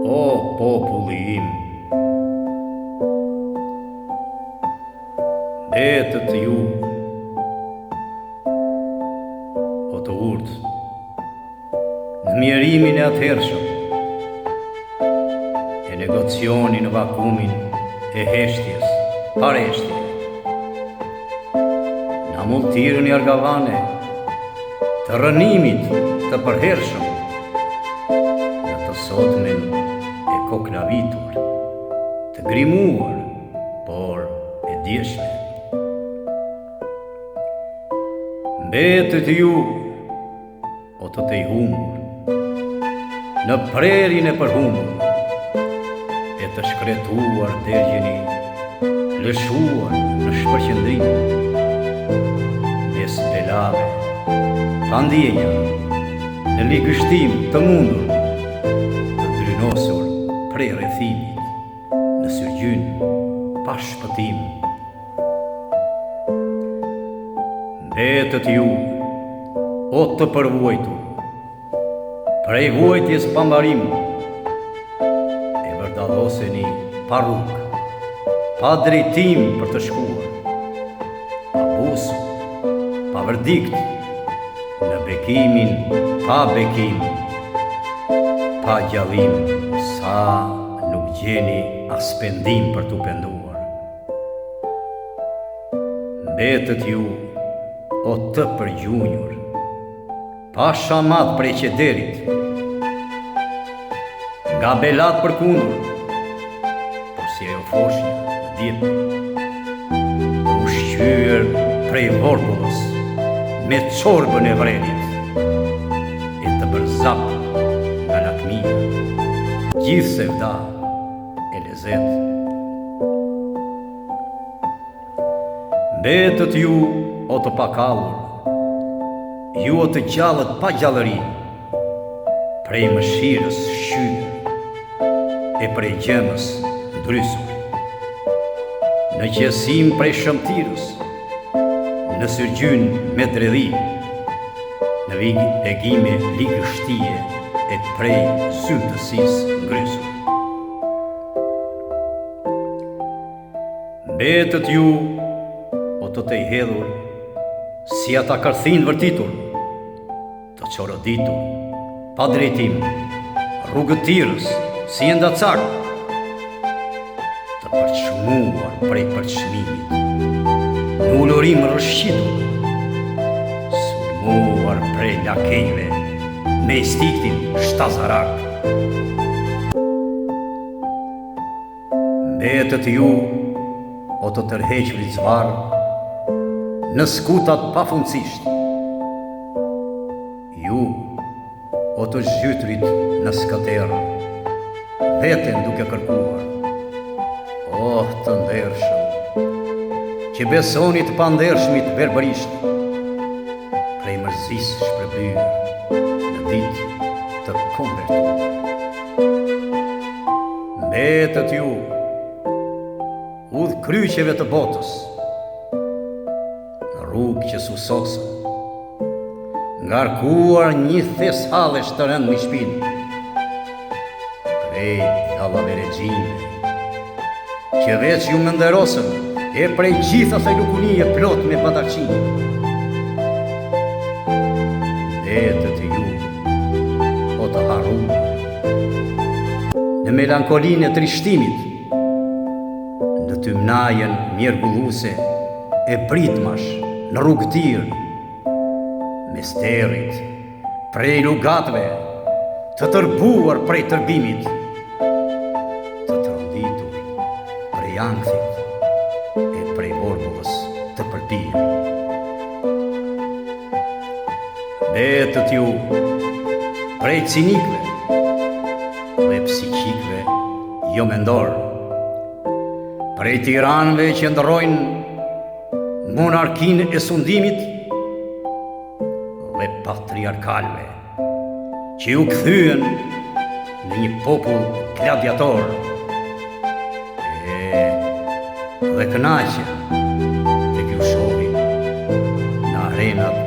O populli im, betët ju, o të urtë, në mjerimin e atëhershëm, e negocioni në vakumin e heshtjes, pareshtje, në multirën i argavane, të rënimit të përhershëm, në të sotmen e koklavitur, të grimuar, por e djeshme. Mbetët ju, o të i humur, në prerin e përhumur, e të shkretuar dërgjeni, lëshuar në shpërqendrim, mes belave, pandjenja, në ligështim të mundur, të drynosur prej rrethimit, në syrgjyn pa shpëtim. Mbetët ju, o të përvojtur, prej vojtjes pa mbarim, e vërdalloseni pa rrugë, pa drejtim për të shkuar, pa busu, pa verdikt, në bekimin pa bekim, pa gjallim, sa nuk gjeni as pendim për t'u penduar. Mbetët ju, o të përgjunjur, pa shamat prej qederit, nga belat për kundur, por si ajo foshnja në djetë, u shqyër prej vorbullës, me çorbën e vrerit, e të bërzap nga lakmia, gjithë sevda e lezet. Mbetët ju, o të pakallur, ju o të gjallët pa gjallëri, prej mëshirës shqyër, e prej gjemës ndrysur, në qesim prej shëmtirës, në syrgjyn me dredhi, në legime ligështie e prej syltësis ngrysur. Mbetët ju, o të i hedhur, si ata kërthin vërtitur, të qoroditur, pa drejtim, rrugëtirës, si enda cak, të përçmuar prej përçmimit, në ulorim rëshqitur, sulmuar prej lakejve, me istiktin shtazarak. Mbetët ju, o të tërheqërit zvar, në skutat pafundësisht. Ju, o të zhytrit në skaterë, veten duke kërkuar. Oh, të ndershëm, që besonit pandershmit verbërisht, prej mërzis shpërbyrë në dit të konvertuar. Mbetët ju, udh kryqeve të botës, në rrugë që susosën, ngarkuar një thes hallesh të rënd mi shpinë, prej dallave regjime, që veç ju më nderosën, e prej gjitha thaj lukunie plot me padarqin. Mbetët ju, o të harruar, në melankolin e trishtimit, në tymnajen mjergulluse e pritmash në rrugëtir, me sterit, prej lugatve, të tërbuar prej tërbimit, të tronditur prej ankthit, e prej vorbullës të përpirë. Mbetët ju, prej cinikve dhe psikikve jo mendor, prej tiranëve që ndrojnë monarkin e sundimit dhe patriarkalve që ju kthyen në një popull gladiator, dhe kënaqen tek ju shohin në arenat